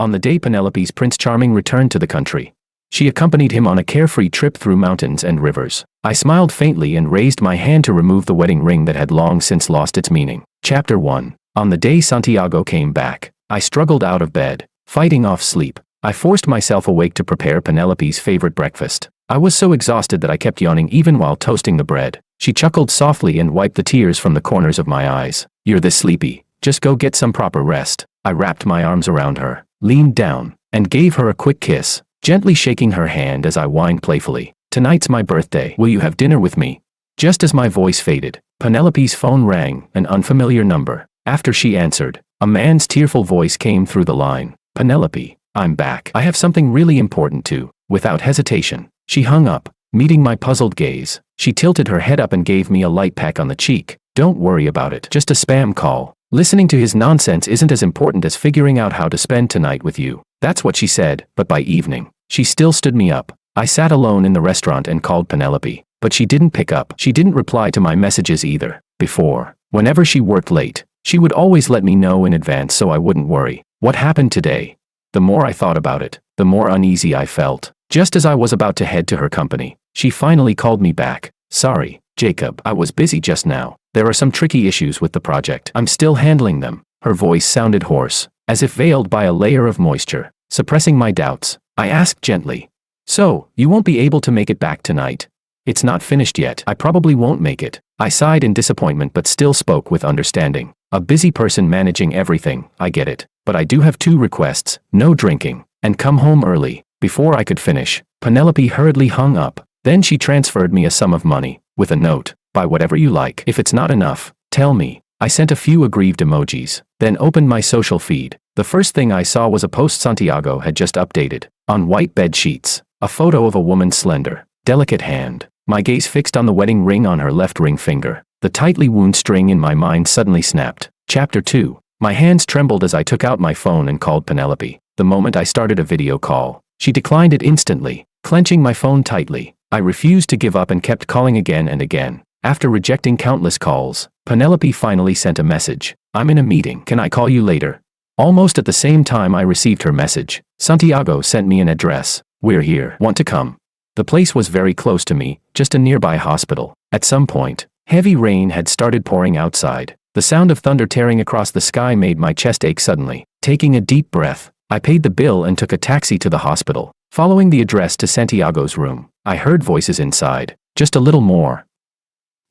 on the day Penelope's Prince Charming returned to the country. She accompanied him on a carefree trip through mountains and rivers. I smiled faintly and raised my hand to remove the wedding ring that had long since lost its meaning. Chapter 1. On the day Santiago came back, I struggled out of bed, fighting off sleep. I forced myself awake to prepare Penelope's favorite breakfast. I was so exhausted that I kept yawning even while toasting the bread. She chuckled softly and wiped the tears from the corners of my eyes. "You're this sleepy. Just go get some proper rest." I wrapped my arms around her, leaned down, and gave her a quick kiss, gently shaking her hand as I whined playfully. "Tonight's my birthday. Will you have dinner with me?" Just as my voice faded, Penelope's phone rang, an unfamiliar number. After she answered, a man's tearful voice came through the line. "Penelope, I'm back. I have something really important to." Without hesitation, she hung up, meeting my puzzled gaze. She tilted her head up and gave me a light peck on the cheek. "Don't worry about it. Just a spam call. Listening to his nonsense isn't as important as figuring out how to spend tonight with you." That's what she said, but by evening, she still stood me up. I sat alone in the restaurant and called Penelope, but she didn't pick up. She didn't reply to my messages either. Before, whenever she worked late, she would always let me know in advance so I wouldn't worry. What happened today? The more I thought about it, the more uneasy I felt. Just as I was about to head to her company, she finally called me back. "Sorry, Jacob, I was busy just now. There are some tricky issues with the project. I'm still handling them." Her voice sounded hoarse, as if veiled by a layer of moisture. Suppressing my doubts, I asked gently, "So, you won't be able to make it back tonight?" "It's not finished yet. I probably won't make it." I sighed in disappointment but still spoke with understanding. "A busy person managing everything, I get it. But I do have 2 requests: no drinking, and come home early." Before I could finish, Penelope hurriedly hung up. Then she transferred me a sum of money, with a note: "Buy whatever you like. If it's not enough, tell me." I sent a few aggrieved emojis, then opened my social feed. The first thing I saw was a post Santiago had just updated. On white bed sheets, a photo of a woman's slender, delicate hand. My gaze fixed on the wedding ring on her left ring finger. The tightly wound string in my mind suddenly snapped. Chapter 2. My hands trembled as I took out my phone and called Penelope. The moment I started a video call, she declined it instantly, clenching my phone tightly. I refused to give up and kept calling again and again. After rejecting countless calls, Penelope finally sent a message. "I'm in a meeting. Can I call you later?" Almost at the same time I received her message, Santiago sent me an address. "We're here. Want to come?" The place was very close to me, just a nearby hospital. At some point, heavy rain had started pouring outside. The sound of thunder tearing across the sky made my chest ache suddenly. Taking a deep breath, I paid the bill and took a taxi to the hospital. Following the address to Santiago's room, I heard voices inside. "Just a little more."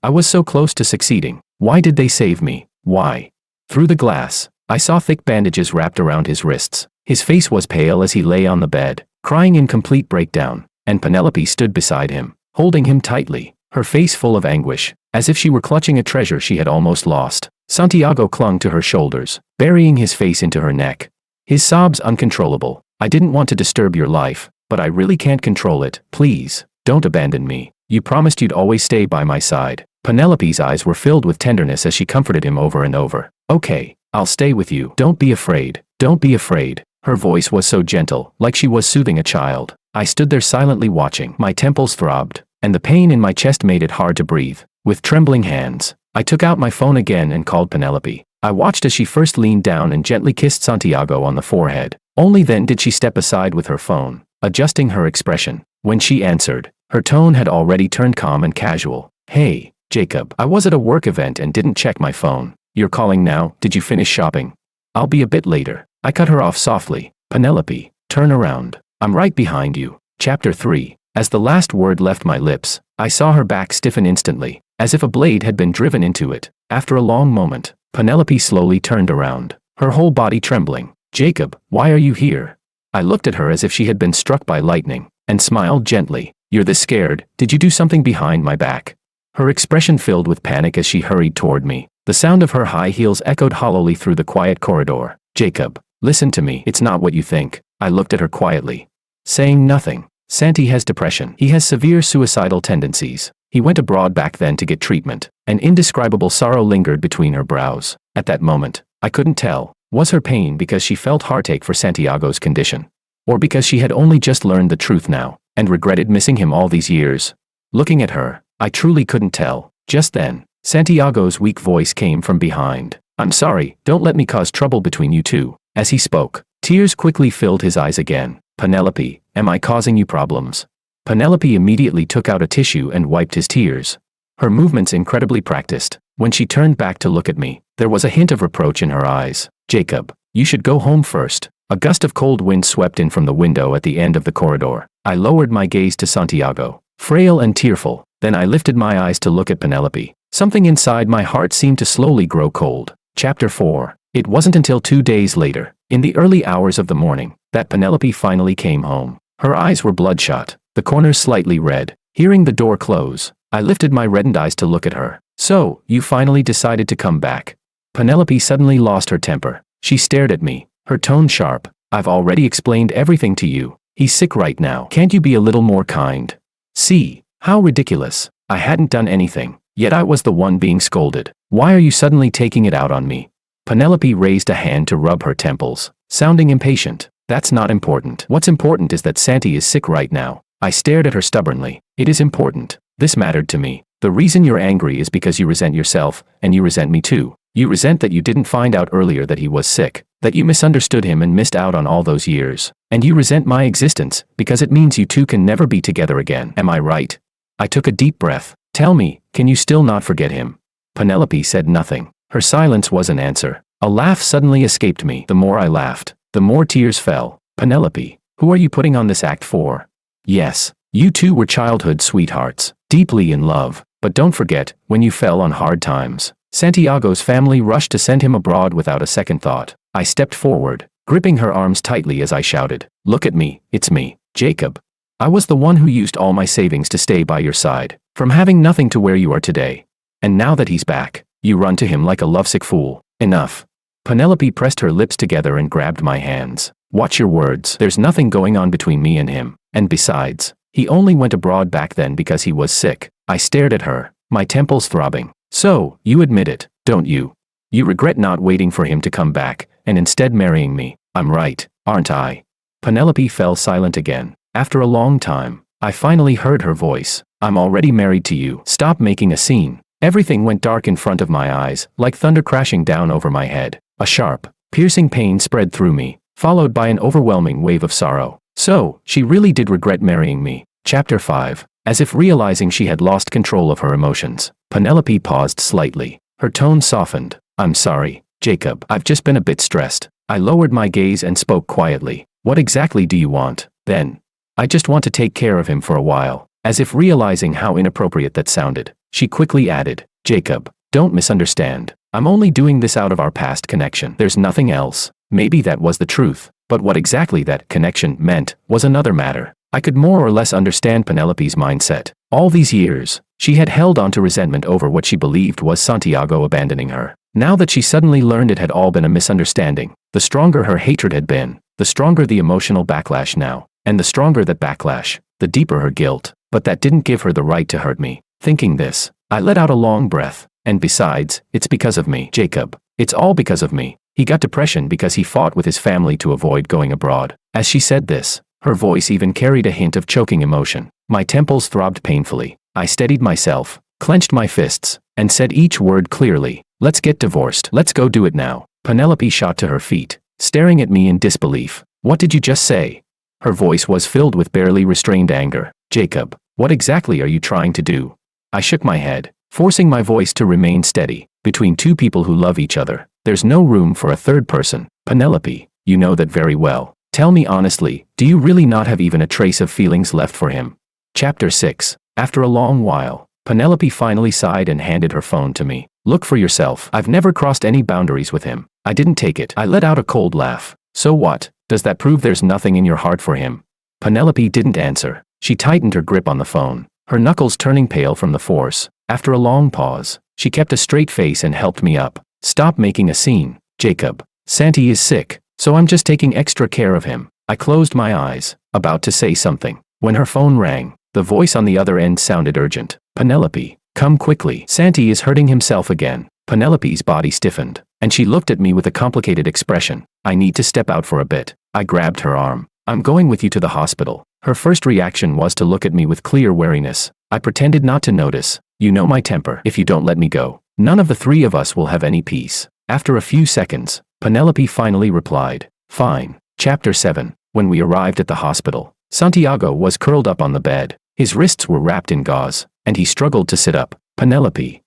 I was so close to succeeding. Why did they save me? Why? Through the glass, I saw thick bandages wrapped around his wrists. His face was pale as he lay on the bed, crying in complete breakdown, and Penelope stood beside him, holding him tightly, her face full of anguish, as if she were clutching a treasure she had almost lost. Santiago clung to her shoulders, burying his face into her neck. His sobs uncontrollable. "I didn't want to disturb your life, but I really can't control it. Please, don't abandon me. You promised you'd always stay by my side." Penelope's eyes were filled with tenderness as she comforted him over and over. "Okay, I'll stay with you. Don't be afraid. Don't be afraid." Her voice was so gentle, like she was soothing a child. I stood there silently watching. My temples throbbed, and the pain in my chest made it hard to breathe. With trembling hands, I took out my phone again and called Penelope. I watched as she first leaned down and gently kissed Santiago on the forehead. Only then did she step aside with her phone, adjusting her expression. When she answered, her tone had already turned calm and casual. "Hey, Jacob, I was at a work event and didn't check my phone. You're calling now? Did you finish shopping?" "I'll be a bit later." I cut her off softly. "Penelope, turn around. I'm right behind you." Chapter 3. As the last word left my lips, I saw her back stiffen instantly, as if a blade had been driven into it. After a long moment, Penelope slowly turned around, her whole body trembling. "Jacob, why are you here?" I looked at her as if she had been struck by lightning, and smiled gently. "You're this scared? Did you do something behind my back?" Her expression filled with panic as she hurried toward me. The sound of her high heels echoed hollowly through the quiet corridor. "Jacob, listen to me. It's not what you think." I looked at her quietly, saying nothing. "Santi has depression. He has severe suicidal tendencies. He went abroad back then to get treatment." An indescribable sorrow lingered between her brows. At that moment, I couldn't tell. Was her pain because she felt heartache for Santiago's condition? Or because she had only just learned the truth now, and regretted missing him all these years? Looking at her, I truly couldn't tell. Just then, Santiago's weak voice came from behind. "I'm sorry, don't let me cause trouble between you two." As he spoke, Tears quickly filled his eyes again. Penelope, am I causing you problems? Penelope immediately took out a tissue and wiped his tears. Her movements incredibly practiced. When she turned back to look at me, there was a hint of reproach in her eyes. Jacob, you should go home first. A gust of cold wind swept in from the window at the end of the corridor. I lowered my gaze to Santiago, frail and tearful. Then I lifted my eyes to look at Penelope. Something inside my heart seemed to slowly grow cold. Chapter 4. It wasn't until 2 days later, in the early hours of the morning, that Penelope finally came home. Her eyes were bloodshot, the corners slightly red. Hearing the door close, I lifted my reddened eyes to look at her. So, you finally decided to come back. Penelope suddenly lost her temper. She stared at me, her tone sharp. I've already explained everything to you. He's sick right now. Can't you be a little more kind? See, how ridiculous. I hadn't done anything, yet I was the one being scolded. Why are you suddenly taking it out on me? Penelope raised a hand to rub her temples, sounding impatient. That's not important. What's important is that Santi is sick right now. I stared at her stubbornly. It is important. This mattered to me. The reason you're angry is because you resent yourself, and you resent me too. You resent that you didn't find out earlier that he was sick, that you misunderstood him and missed out on all those years. And you resent my existence, because it means you two can never be together again. Am I right? I took a deep breath. Tell me, can you still not forget him? Penelope said nothing. Her silence was an answer. A laugh suddenly escaped me. The more I laughed, the more tears fell. Penelope, who are you putting on this act for? Yes, you two were childhood sweethearts, deeply in love. But don't forget, when you fell on hard times, Santiago's family rushed to send him abroad without a second thought. I stepped forward, gripping her arms tightly as I shouted, "Look at me, it's me, Jacob. I was the one who used all my savings to stay by your side, from having nothing to where you are today. And now that he's back, you run to him like a lovesick fool. Enough." Penelope pressed her lips together and grabbed my hands. "Watch your words. There's nothing going on between me and him. And besides, he only went abroad back then because he was sick." I stared at her, my temples throbbing. "So, you admit it, don't you? You regret not waiting for him to come back, and instead marrying me. I'm right, aren't I?" Penelope fell silent again. After a long time, I finally heard her voice. "I'm already married to you. Stop making a scene." Everything went dark in front of my eyes, like thunder crashing down over my head. A sharp, piercing pain spread through me, followed by an overwhelming wave of sorrow. So, she really did regret marrying me. Chapter 5. As if realizing she had lost control of her emotions, Penelope paused slightly. Her tone softened. "I'm sorry, Jacob. I've just been a bit stressed." I lowered my gaze and spoke quietly. "What exactly do you want, then?" "I just want to take care of him for a while." As if realizing how inappropriate that sounded, she quickly added, "Jacob, don't misunderstand. I'm only doing this out of our past connection. There's nothing else." Maybe that was the truth, but what exactly that connection meant was another matter. I could more or less understand Penelope's mindset. All these years, she had held on to resentment over what she believed was Santiago abandoning her. Now that she suddenly learned it had all been a misunderstanding, the stronger her hatred had been, the stronger the emotional backlash now. And the stronger that backlash, the deeper her guilt. But that didn't give her the right to hurt me. Thinking this, I let out a long breath. "And besides, it's because of me, Jacob. It's all because of me. He got depression because he fought with his family to avoid going abroad." As she said this, her voice even carried a hint of choking emotion. My temples throbbed painfully. I steadied myself, clenched my fists, and said each word clearly. "Let's get divorced. Let's go do it now." Penelope shot to her feet, staring at me in disbelief. "What did you just say?" Her voice was filled with barely restrained anger. "Jacob, what exactly are you trying to do?" I shook my head, forcing my voice to remain steady. "Between two people who love each other, there's no room for a third person. Penelope, you know that very well. Tell me honestly, do you really not have even a trace of feelings left for him?" Chapter 6. After a long while, Penelope finally sighed and handed her phone to me. "Look for yourself. I've never crossed any boundaries with him." I didn't take it. I let out a cold laugh. "So what? Does that prove there's nothing in your heart for him?" Penelope didn't answer. She tightened her grip on the phone, her knuckles turning pale from the force. After a long pause, she kept a straight face and helped me up. "Stop making a scene, Jacob. Santi is sick, so I'm just taking extra care of him." I closed my eyes, about to say something, when her phone rang. The voice on the other end sounded urgent. "Penelope, come quickly. Santi is hurting himself again." Penelope's body stiffened, and she looked at me with a complicated expression. "I need to step out for a bit." I grabbed her arm. "I'm going with you to the hospital." Her first reaction was to look at me with clear wariness. I pretended not to notice. "You know my temper. If you don't let me go, none of the three of us will have any peace." After a few seconds, Penelope finally replied, "Fine, Chapter 7. When we arrived at the hospital, Santiago was curled up on the bed. His wrists were wrapped in gauze, and he struggled to sit up. Penelope.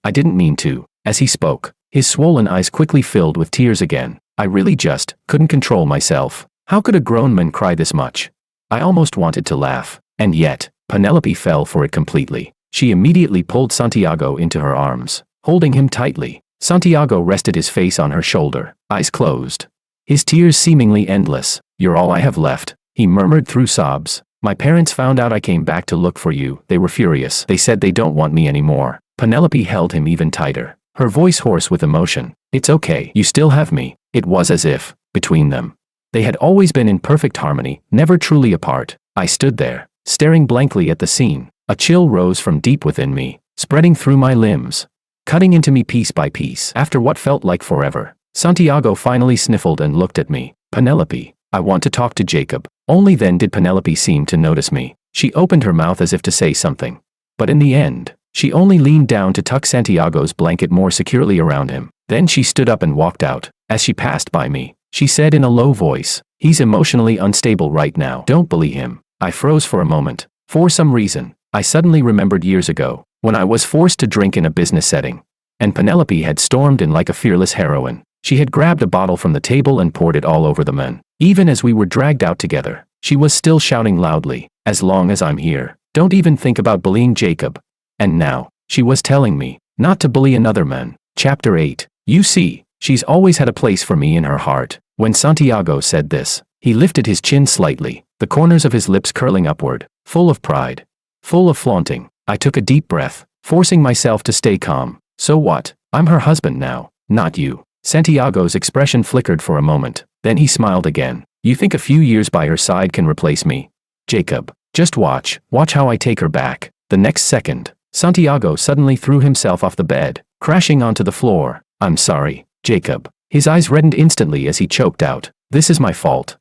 I didn't mean to. As he spoke, his swollen eyes quickly filled with tears again. I really just couldn't control myself. How could a grown man cry this much? I almost wanted to laugh. And yet, Penelope fell for it completely. She immediately pulled Santiago into her arms, holding him tightly. Santiago rested his face on her shoulder, eyes closed. His tears seemingly endless. "You're all I have left," he murmured through sobs. "My parents found out I came back to look for you. They were furious. They said they don't want me anymore." Penelope held him even tighter, her voice hoarse with emotion. "It's okay. You still have me." It was as if, between them, they had always been in perfect harmony, never truly apart. I stood there, staring blankly at the scene. A chill rose from deep within me, spreading through my limbs, cutting into me piece by piece. After what felt like forever, Santiago finally sniffled and looked at me. "Penelope, I want to talk to Jacob." Only then did Penelope seem to notice me. She opened her mouth as if to say something. But in the end, she only leaned down to tuck Santiago's blanket more securely around him. Then she stood up and walked out. As she passed by me, she said in a low voice, "He's emotionally unstable right now. Don't bully him." I froze for a moment. For some reason, I suddenly remembered years ago, when I was forced to drink in a business setting. And Penelope had stormed in like a fearless heroine. She had grabbed a bottle from the table and poured it all over the men. Even as we were dragged out together, she was still shouting loudly, "As long as I'm here, don't even think about bullying Jacob." And now, she was telling me not to bully another man. Chapter 8. You see, she's always had a place for me in her heart. When Santiago said this, he lifted his chin slightly, the corners of his lips curling upward, full of pride, full of flaunting. I took a deep breath, forcing myself to stay calm. "So what? I'm her husband now, not you." Santiago's expression flickered for a moment, then he smiled again. "You think a few years by her side can replace me? Jacob, just watch how I take her back." The next second, Santiago suddenly threw himself off the bed, crashing onto the floor. "I'm sorry, Jacob." His eyes reddened instantly as he choked out, "This is my fault.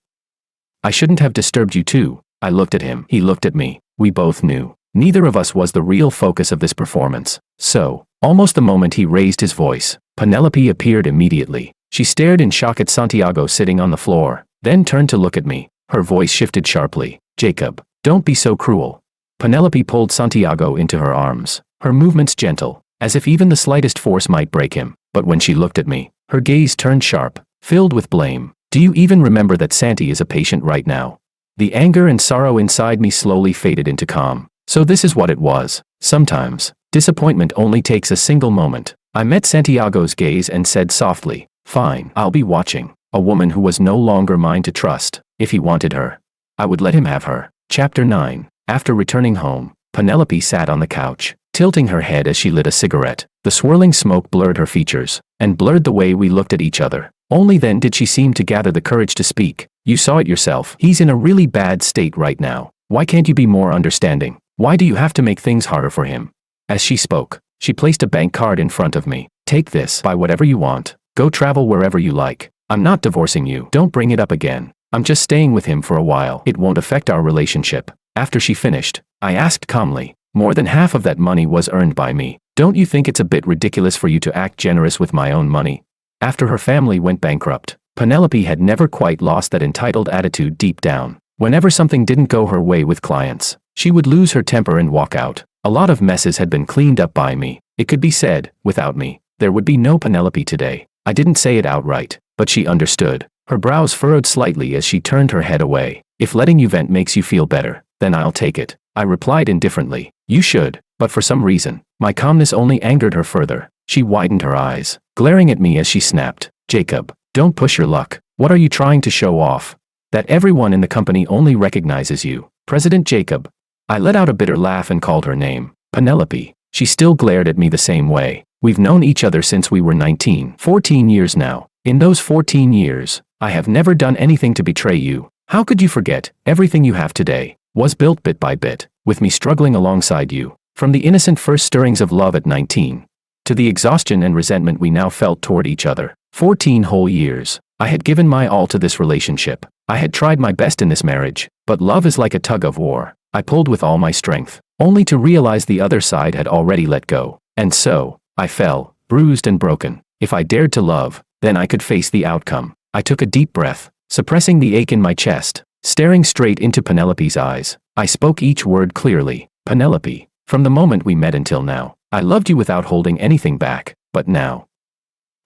I shouldn't have disturbed you too." I looked at him, he looked at me. We both knew neither of us was the real focus of this performance. So, almost the moment he raised his voice, Penelope appeared immediately. She stared in shock at Santiago sitting on the floor, then turned to look at me. Her voice shifted sharply. "Jacob, don't be so cruel." Penelope pulled Santiago into her arms, her movements gentle, as if even the slightest force might break him. But when she looked at me, her gaze turned sharp, filled with blame. "Do you even remember that Santi is a patient right now?" The anger and sorrow inside me slowly faded into calm. So this is what it was. Sometimes, disappointment only takes a single moment. I met Santiago's gaze and said softly, "Fine, I'll be watching." A woman who was no longer mine to trust. If he wanted her, I would let him have her. Chapter 9. After returning home, Penelope sat on the couch, tilting her head as she lit a cigarette. The swirling smoke blurred her features, and blurred the way we looked at each other. Only then did she seem to gather the courage to speak. "You saw it yourself. He's in a really bad state right now. Why can't you be more understanding? Why do you have to make things harder for him?" As she spoke, she placed a bank card in front of me. "Take this, buy whatever you want. Go travel wherever you like. I'm not divorcing you. Don't bring it up again. I'm just staying with him for a while. It won't affect our relationship." After she finished, I asked calmly, "More than half of that money was earned by me. Don't you think it's a bit ridiculous for you to act generous with my own money?" After her family went bankrupt, Penelope had never quite lost that entitled attitude deep down. Whenever something didn't go her way with clients, she would lose her temper and walk out. A lot of messes had been cleaned up by me. It could be said, without me, there would be no Penelope today. I didn't say it outright, but she understood. Her brows furrowed slightly as she turned her head away. "If letting you vent makes you feel better, then I'll take it," I replied indifferently. "You should." But for some reason, my calmness only angered her further. She widened her eyes, glaring at me as she snapped, "Jacob, don't push your luck. What are you trying to show off? That everyone in the company only recognizes you, President Jacob?" I let out a bitter laugh and called her name, Penelope. She still glared at me the same way. "We've known each other since we were 19, 14 years now. In those 14 years, I have never done anything to betray you. How could you forget? Everything you have today was built bit by bit, with me struggling alongside you. From the innocent first stirrings of love at 19, to the exhaustion and resentment we now felt toward each other. 14 whole years. I had given my all to this relationship. I had tried my best in this marriage, but love is like a tug of war. I pulled with all my strength, only to realize the other side had already let go. And so, I fell, bruised and broken. If I dared to love, then I could face the outcome. I took a deep breath, suppressing the ache in my chest. Staring straight into Penelope's eyes, I spoke each word clearly. Penelope, from the moment we met until now, I loved you without holding anything back, but now,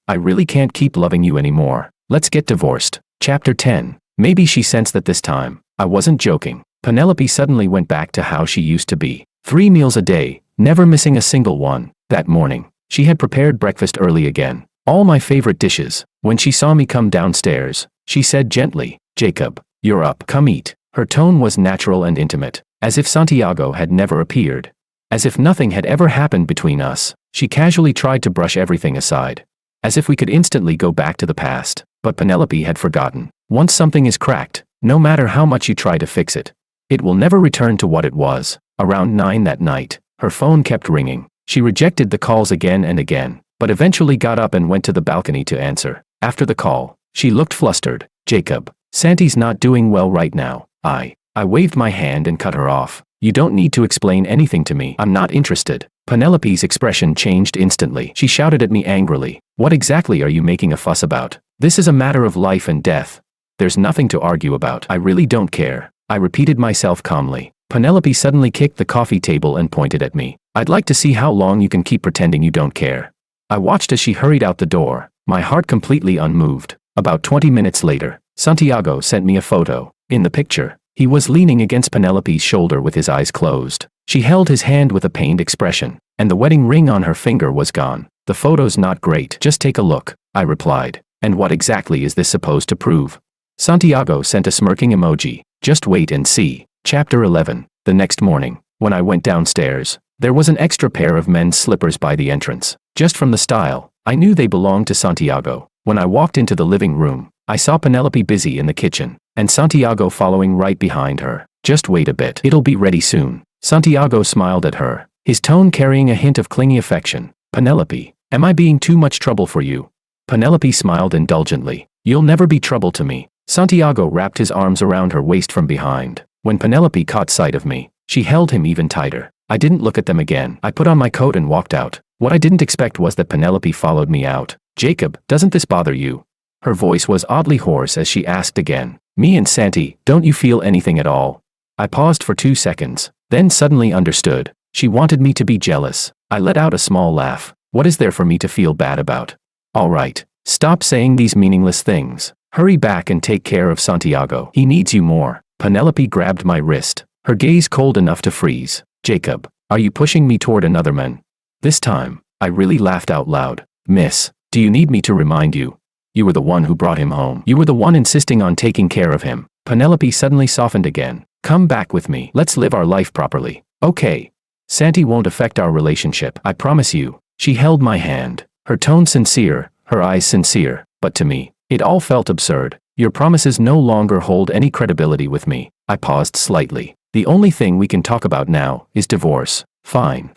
I really can't keep loving you anymore. Let's get divorced. Chapter 10. Maybe she sensed that this time, I wasn't joking. Penelope suddenly went back to how she used to be. 3 meals a day, never missing a single one. That morning, she had prepared breakfast early again. All my favorite dishes. When she saw me come downstairs, she said gently, "Jacob, you're up, come eat." Her tone was natural and intimate, as if Santiago had never appeared. As if nothing had ever happened between us, she casually tried to brush everything aside. As if we could instantly go back to the past, but Penelope had forgotten. Once something is cracked, no matter how much you try to fix it, it will never return to what it was. Around 9 that night, her phone kept ringing. She rejected the calls again and again, but eventually got up and went to the balcony to answer. After the call, she looked flustered. "Jacob, Santi's not doing well right now." I waved my hand and cut her off. "You don't need to explain anything to me. I'm not interested." Penelope's expression changed instantly. She shouted at me angrily. "What exactly are you making a fuss about? This is a matter of life and death. There's nothing to argue about." "I really don't care," I repeated myself calmly. Penelope suddenly kicked the coffee table and pointed at me. "I'd like to see how long you can keep pretending you don't care." I watched as she hurried out the door, my heart completely unmoved. About 20 minutes later, Santiago sent me a photo. In the picture, he was leaning against Penelope's shoulder with his eyes closed. She held his hand with a pained expression, and the wedding ring on her finger was gone. "The photo's not great. Just take a look," I replied. "And what exactly is this supposed to prove?" Santiago sent a smirking emoji. "Just wait and see." Chapter 11. The next morning, when I went downstairs, there was an extra pair of men's slippers by the entrance. Just from the style, I knew they belonged to Santiago. When I walked into the living room, I saw Penelope busy in the kitchen, and Santiago following right behind her. "Just wait a bit. It'll be ready soon." Santiago smiled at her, his tone carrying a hint of clingy affection. "Penelope, am I being too much trouble for you?" Penelope smiled indulgently. "You'll never be trouble to me." Santiago wrapped his arms around her waist from behind. When Penelope caught sight of me, she held him even tighter. I didn't look at them again. I put on my coat and walked out. What I didn't expect was that Penelope followed me out. "Jacob, doesn't this bother you?" Her voice was oddly hoarse as she asked again. "Me and Santi, don't you feel anything at all?" I paused for 2 seconds, then suddenly understood. She wanted me to be jealous. I let out a small laugh. "What is there for me to feel bad about?" "All right, stop saying these meaningless things. Hurry back and take care of Santiago. He needs you more." Penelope grabbed my wrist, her gaze cold enough to freeze. "Jacob, are you pushing me toward another man?" This time, I really laughed out loud. "Miss, do you need me to remind you? You were the one who brought him home. You were the one insisting on taking care of him." Penelope suddenly softened again. "Come back with me. Let's live our life properly." "Okay. Santi won't affect our relationship, I promise you." She held my hand, her tone sincere, her eyes sincere, but to me, it all felt absurd. "Your promises no longer hold any credibility with me." I paused slightly. "The only thing we can talk about now is divorce." Fine,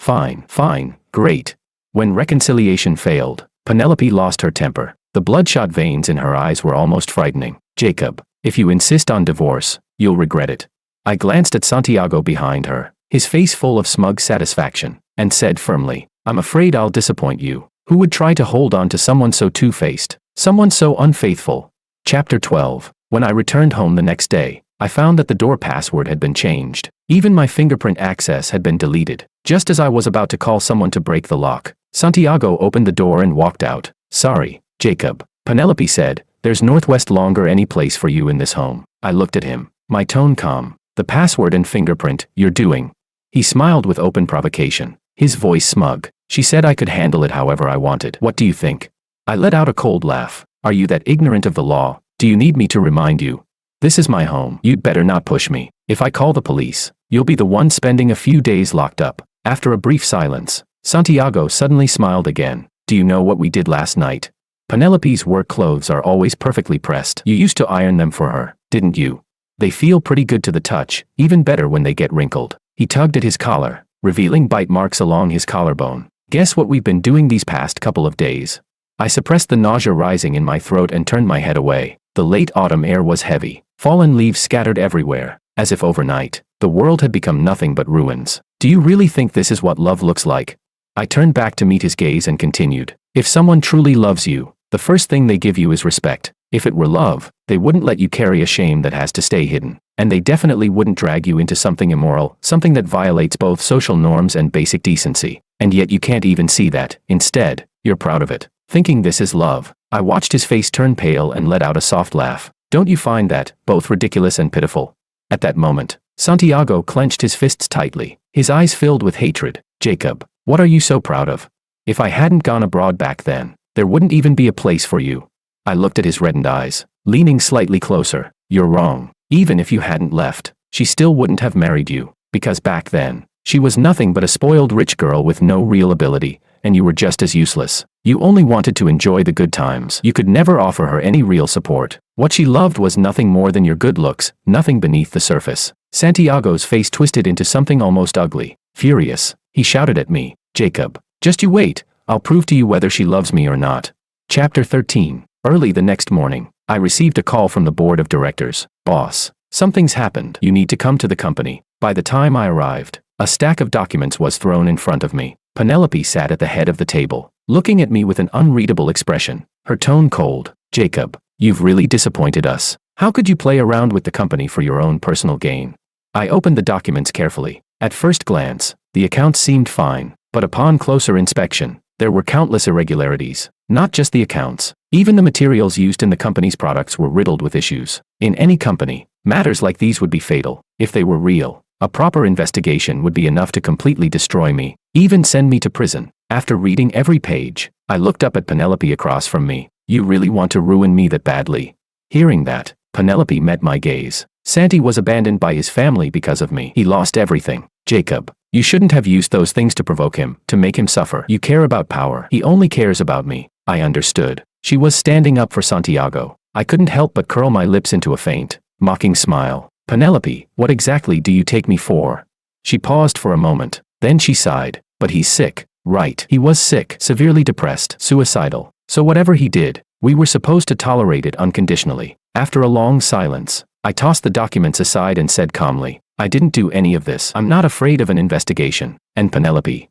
great." When reconciliation failed, Penelope lost her temper. The bloodshot veins in her eyes were almost frightening. "Jacob, if you insist on divorce, you'll regret it." I glanced at Santiago behind her, his face full of smug satisfaction, and said firmly, "I'm afraid I'll disappoint you. Who would try to hold on to someone so two-faced, someone so unfaithful?" Chapter 12. When I returned home the next day, I found that the door password had been changed. Even my fingerprint access had been deleted. Just as I was about to call someone to break the lock, Santiago opened the door and walked out. "Sorry, Jacob," Penelope said, "there's no longer any place for you in this home." I looked at him, my tone calm. "The password and fingerprint, you're doing." He smiled with open provocation, his voice smug. "She said I could handle it however I wanted. What do you think?" I let out a cold laugh. "Are you that ignorant of the law? Do you need me to remind you? This is my home. You'd better not push me. If I call the police, you'll be the one spending a few days locked up." After a brief silence, Santiago suddenly smiled again. "Do you know what we did last night? Penelope's work clothes are always perfectly pressed. You used to iron them for her, didn't you? They feel pretty good to the touch, even better when they get wrinkled." He tugged at his collar, revealing bite marks along his collarbone. "Guess what we've been doing these past couple of days?" I suppressed the nausea rising in my throat and turned my head away. The late autumn air was heavy. Fallen leaves scattered everywhere, as if overnight, the world had become nothing but ruins. "Do you really think this is what love looks like?" I turned back to meet his gaze and continued. "If someone truly loves you, the first thing they give you is respect. If it were love, they wouldn't let you carry a shame that has to stay hidden. And they definitely wouldn't drag you into something immoral, something that violates both social norms and basic decency. And yet you can't even see that. Instead, you're proud of it. Thinking this is love. I watched his face turn pale and let out a soft laugh. Don't you find that both ridiculous and pitiful? At that moment, Santiago clenched his fists tightly, his eyes filled with hatred. Jacob, what are you so proud of? If I hadn't gone abroad back then, there wouldn't even be a place for you. I looked at his reddened eyes, leaning slightly closer. You're wrong. Even if you hadn't left, she still wouldn't have married you, because back then, she was nothing but a spoiled rich girl with no real ability, and you were just as useless. You only wanted to enjoy the good times. You could never offer her any real support. What she loved was nothing more than your good looks, nothing beneath the surface. Santiago's face twisted into something almost ugly. Furious, he shouted at me, Jacob, just you wait, I'll prove to you whether she loves me or not. Chapter 13. Early the next morning, I received a call from the board of directors. Boss, something's happened. You need to come to the company. By the time I arrived, a stack of documents was thrown in front of me. Penelope sat at the head of the table, looking at me with an unreadable expression, her tone cold. Jacob, you've really disappointed us. How could you play around with the company for your own personal gain? I opened the documents carefully. At first glance, the accounts seemed fine, but upon closer inspection, there were countless irregularities. Not just the accounts, even the materials used in the company's products were riddled with issues. In any company, matters like these would be fatal. If they were real, a proper investigation would be enough to completely destroy me, even send me to prison. After reading every page, I looked up at Penelope across from me. You really want to ruin me that badly? Hearing that, Penelope met my gaze. Santi was abandoned by his family because of me. He lost everything. Jacob, you shouldn't have used those things to provoke him, to make him suffer. You care about power. He only cares about me. I understood. She was standing up for Santiago. I couldn't help but curl my lips into a faint, mocking smile. Penelope, what exactly do you take me for? She paused for a moment. Then she sighed. But he's sick. Right. He was sick, severely depressed, suicidal. So whatever he did, we were supposed to tolerate it unconditionally. After a long silence, I tossed the documents aside and said calmly, I didn't do any of this. I'm not afraid of an investigation. And Penelope,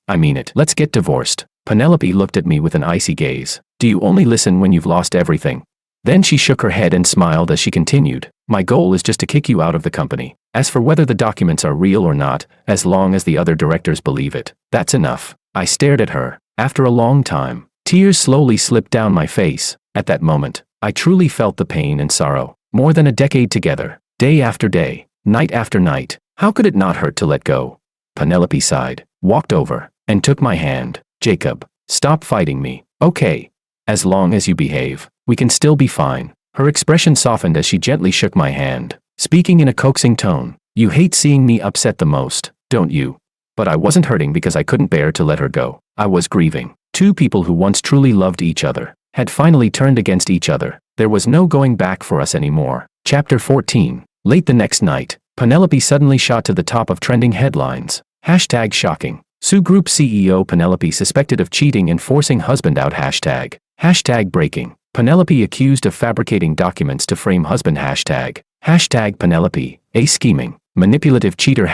I mean it. Let's get divorced. Penelope looked at me with an icy gaze. Do you only listen when you've lost everything? Then she shook her head and smiled as she continued. My goal is just to kick you out of the company. As for whether the documents are real or not, as long as the other directors believe it, that's enough. I stared at her. After a long time, tears slowly slipped down my face. At that moment, I truly felt the pain and sorrow. More than a decade together, day after day, night after night. How could it not hurt to let go? Penelope sighed, walked over, and took my hand. Jacob, stop fighting me. Okay. As long as you behave, we can still be fine. Her expression softened as she gently shook my hand, speaking in a coaxing tone. You hate seeing me upset the most, don't you? But I wasn't hurting because I couldn't bear to let her go. I was grieving. Two people who once truly loved each other had finally turned against each other. There was no going back for us anymore. Chapter 14. Late the next night, Penelope suddenly shot to the top of trending headlines. Hashtag shocking. Sue Group CEO Penelope suspected of cheating and forcing husband out. Hashtag breaking. Penelope accused of fabricating documents to frame husband. Hashtag Penelope, a scheming, manipulative cheater.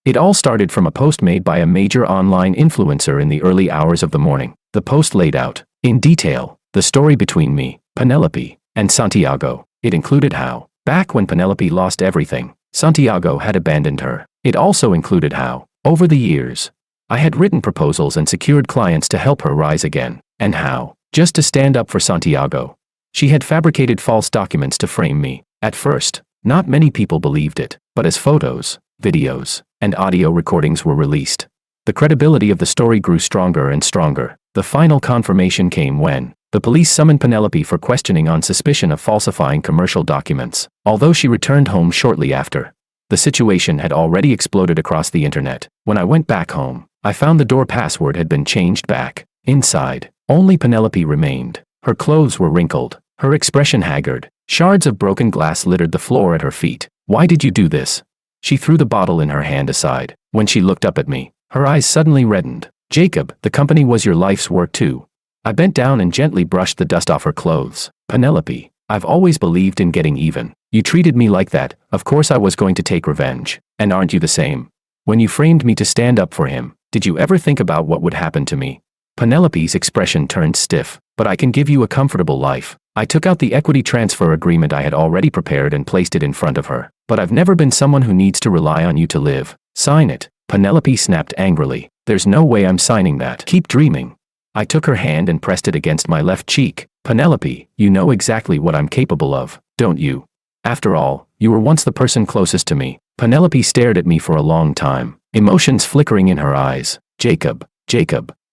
It all started from a post made by a major online influencer in the early hours of the morning. The post laid out, in detail, the story between me, Penelope, and Santiago. It included how, back when Penelope lost everything, Santiago had abandoned her. It also included how, over the years, I had written proposals and secured clients to help her rise again, and how, just to stand up for Santiago, she had fabricated false documents to frame me. At first, not many people believed it, but as photos, videos, and audio recordings were released, the credibility of the story grew stronger and stronger. The final confirmation came when the police summoned Penelope for questioning on suspicion of falsifying commercial documents. Although she returned home shortly after, the situation had already exploded across the internet. When I went back home, I found the door password had been changed back. Inside, only Penelope remained. Her clothes were wrinkled, her expression haggard. Shards of broken glass littered the floor at her feet. Why did you do this? She threw the bottle in her hand aside. When she looked up at me, her eyes suddenly reddened. Jacob, the company was your life's work too. I bent down and gently brushed the dust off her clothes. Penelope, I've always believed in getting even. You treated me like that, of course I was going to take revenge. And aren't you the same? When you framed me to stand up for him, did you ever think about what would happen to me? Penelope's expression turned stiff. But I can give you a comfortable life. I took out the equity transfer agreement I had already prepared and placed it in front of her. But I've never been someone who needs to rely on you to live. Sign it. Penelope snapped angrily. There's no way I'm signing that. Keep dreaming. I took her hand and pressed it against my left cheek. Penelope, you know exactly what I'm capable of, don't you? After all, you were once the person closest to me. Penelope stared at me for a long time, emotions flickering in her eyes. Jacob.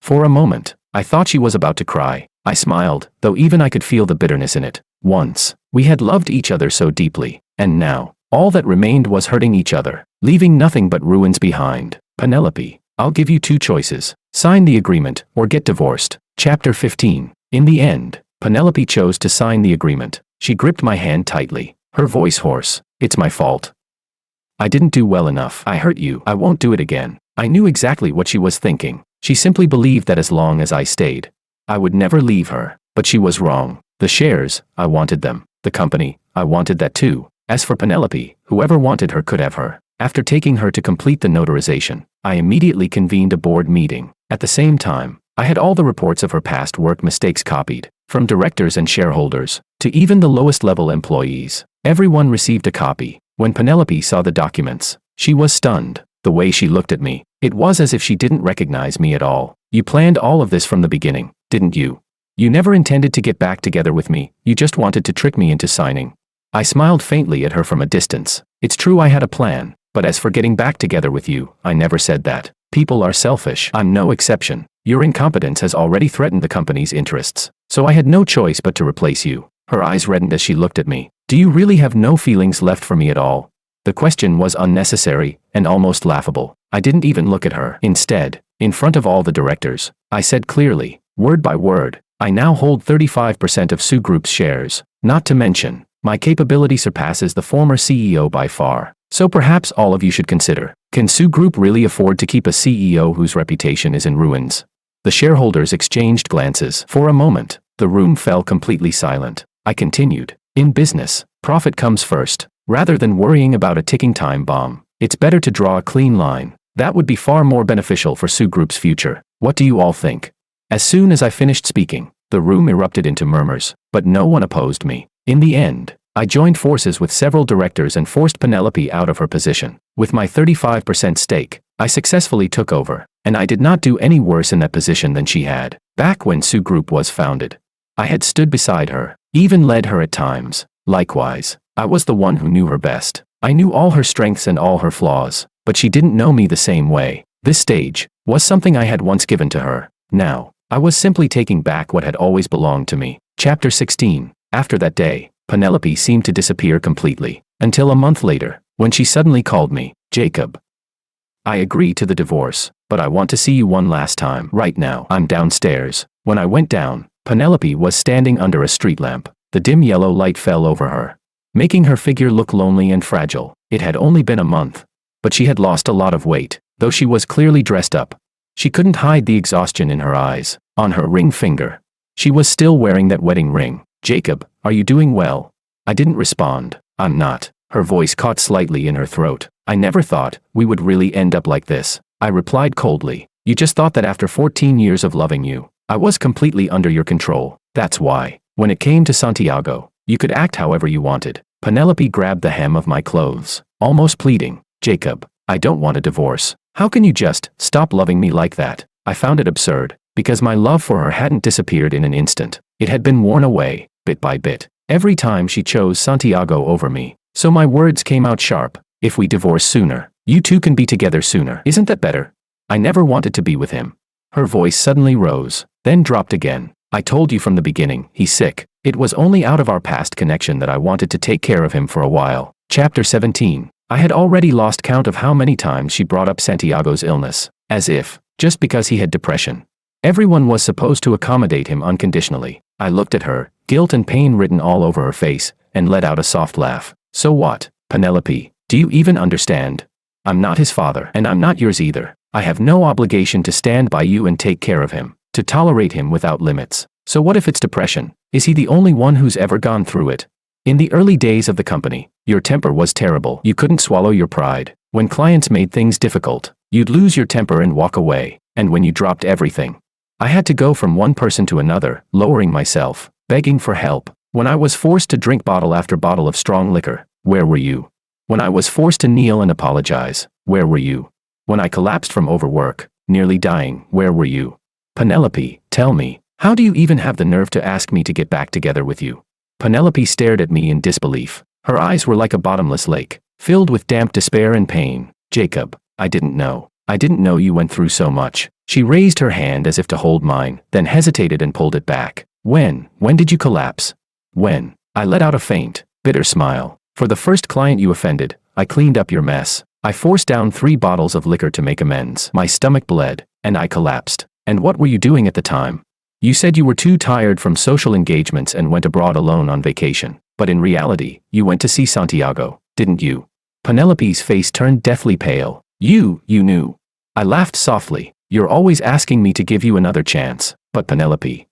For a moment, I thought she was about to cry. I smiled, though even I could feel the bitterness in it. Once, we had loved each other so deeply, and now, all that remained was hurting each other, leaving nothing but ruins behind. Penelope, I'll give you two choices. Sign the agreement, or get divorced. Chapter 15. In the end, Penelope chose to sign the agreement. She gripped my hand tightly, her voice hoarse. It's my fault. I didn't do well enough. I hurt you. I won't do it again. I knew exactly what she was thinking. She simply believed that as long as I stayed, I would never leave her. But she was wrong. The shares, I wanted them. The company, I wanted that too. As for Penelope, whoever wanted her could have her. After taking her to complete the notarization, I immediately convened a board meeting. At the same time, I had all the reports of her past work mistakes copied, from directors and shareholders, to even the lowest level employees. Everyone received a copy. When Penelope saw the documents, she was stunned. The way she looked at me, it was as if she didn't recognize me at all. You planned all of this from the beginning, didn't you? You never intended to get back together with me, you just wanted to trick me into signing. I smiled faintly at her from a distance. It's true I had a plan, but as for getting back together with you, I never said that. People are selfish. I'm no exception. Your incompetence has already threatened the company's interests, so I had no choice but to replace you. Her eyes reddened as she looked at me. Do you really have no feelings left for me at all? The question was unnecessary and almost laughable. I didn't even look at her. Instead, in front of all the directors, I said clearly, word by word, I now hold 35% of Soo Group's shares. Not to mention, my capability surpasses the former CEO by far. So perhaps all of you should consider, can Soo Group really afford to keep a CEO whose reputation is in ruins? The shareholders exchanged glances. For a moment, the room fell completely silent. I continued, in business, profit comes first. Rather than worrying about a ticking time bomb, it's better to draw a clean line. That would be far more beneficial for Soo Group's future. What do you all think? As soon as I finished speaking, the room erupted into murmurs, but no one opposed me. In the end, I joined forces with several directors and forced Penelope out of her position. With my 35% stake, I successfully took over, and I did not do any worse in that position than she had. Back when Soo Group was founded, I had stood beside her, even led her at times. Likewise, I was the one who knew her best. I knew all her strengths and all her flaws, but she didn't know me the same way. This stage was something I had once given to her. Now, I was simply taking back what had always belonged to me. Chapter 16. After that day, Penelope seemed to disappear completely, until a month later, when she suddenly called me, Jacob. I agree to the divorce, but I want to see you one last time. Right now. I'm downstairs. When I went down, Penelope was standing under a street lamp. The dim yellow light fell over her, making her figure look lonely and fragile. It had only been a month, but she had lost a lot of weight, though she was clearly dressed up. She couldn't hide the exhaustion in her eyes. On her ring finger, she was still wearing that wedding ring. Jacob, are you doing well? I didn't respond. I'm not. Her voice caught slightly in her throat. I never thought we would really end up like this. I replied coldly. You just thought that after 14 years of loving you, I was completely under your control. That's why, when it came to Santiago, you could act however you wanted. Penelope grabbed the hem of my clothes, almost pleading. Jacob, I don't want a divorce. How can you just stop loving me like that? I found it absurd, because my love for her hadn't disappeared in an instant. It had been worn away, bit by bit, every time she chose Santiago over me. So my words came out sharp. If we divorce sooner, you two can be together sooner. Isn't that better? I never wanted to be with him. Her voice suddenly rose, then dropped again. I told you from the beginning, he's sick. It was only out of our past connection that I wanted to take care of him for a while. Chapter 17. I had already lost count of how many times she brought up Santiago's illness, as if, just because he had depression, everyone was supposed to accommodate him unconditionally. I looked at her, guilt and pain written all over her face, and let out a soft laugh. So what, Penelope? Do you even understand? I'm not his father, and I'm not yours either. I have no obligation to stand by you and take care of him, to tolerate him without limits. So what if it's depression? Is he the only one who's ever gone through it? In the early days of the company, your temper was terrible. You couldn't swallow your pride. When clients made things difficult, you'd lose your temper and walk away. And when you dropped everything, I had to go from one person to another, lowering myself, begging for help. When I was forced to drink bottle after bottle of strong liquor, where were you? When I was forced to kneel and apologize, where were you? When I collapsed from overwork, nearly dying, where were you? Penelope, tell me, how do you even have the nerve to ask me to get back together with you? Penelope stared at me in disbelief. Her eyes were like a bottomless lake, filled with damp despair and pain. Jacob, I didn't know. I didn't know you went through so much. She raised her hand as if to hold mine, then hesitated and pulled it back. When did you collapse? When? I let out a faint, bitter smile. For the first client you offended, I cleaned up your mess. I forced down 3 bottles of liquor to make amends. My stomach bled, and I collapsed. And what were you doing at the time? You said you were too tired from social engagements and went abroad alone on vacation. But in reality, you went to see Santiago, didn't you? Penelope's face turned deathly pale. You knew. I laughed softly. You're always asking me to give you another chance. But Penelope,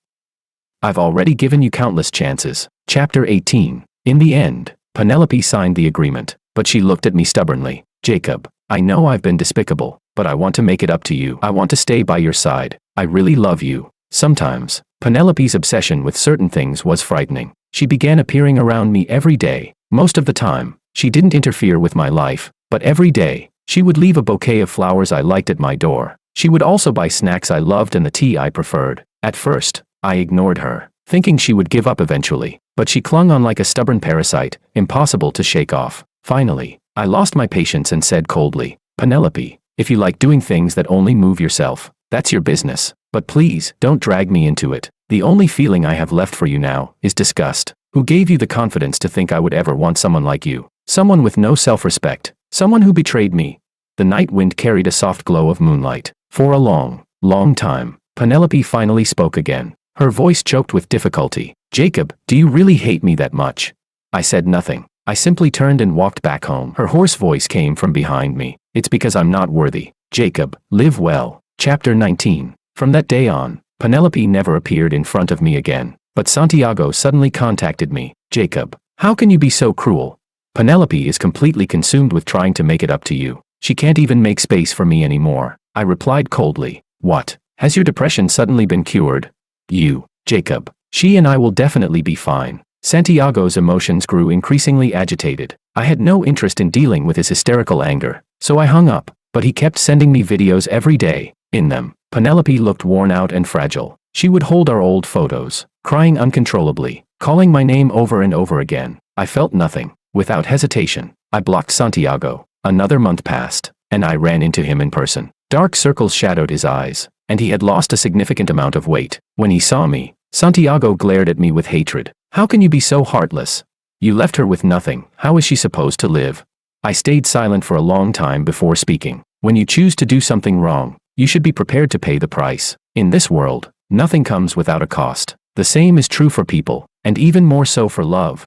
I've already given you countless chances. Chapter 18. In the end, Penelope signed the agreement, but she looked at me stubbornly. Jacob, I know I've been despicable, but I want to make it up to you. I want to stay by your side. I really love you. Sometimes, Penelope's obsession with certain things was frightening. She began appearing around me every day. Most of the time, she didn't interfere with my life, but every day, she would leave a bouquet of flowers I liked at my door. She would also buy snacks I loved and the tea I preferred. At first, I ignored her, thinking she would give up eventually, but she clung on like a stubborn parasite, impossible to shake off. Finally, I lost my patience and said coldly, Penelope, if you like doing things that only move yourself, that's your business. But please, don't drag me into it. The only feeling I have left for you now is disgust. Who gave you the confidence to think I would ever want someone like you? Someone with no self-respect. Someone who betrayed me. The night wind carried a soft glow of moonlight. For a long, long time, Penelope finally spoke again. Her voice choked with difficulty. Jacob, do you really hate me that much? I said nothing. I simply turned and walked back home. Her hoarse voice came from behind me. It's because I'm not worthy. Jacob, live well. Chapter 19. From that day on, Penelope never appeared in front of me again. But Santiago suddenly contacted me. Jacob, how can you be so cruel? Penelope is completely consumed with trying to make it up to you. She can't even make space for me anymore. I replied coldly. What? Has your depression suddenly been cured? Jacob. She and I will definitely be fine. Santiago's emotions grew increasingly agitated. I had no interest in dealing with his hysterical anger, so I hung up, but he kept sending me videos every day. In them, Penelope looked worn out and fragile. She would hold our old photos, crying uncontrollably, calling my name over and over again. I felt nothing. Without hesitation, I blocked Santiago. Another month passed, and I ran into him in person. Dark circles shadowed his eyes, and he had lost a significant amount of weight. When he saw me, Santiago glared at me with hatred. How can you be so heartless? You left her with nothing. How is she supposed to live? I stayed silent for a long time before speaking. When you choose to do something wrong, you should be prepared to pay the price. In this world, nothing comes without a cost. The same is true for people, and even more so for love.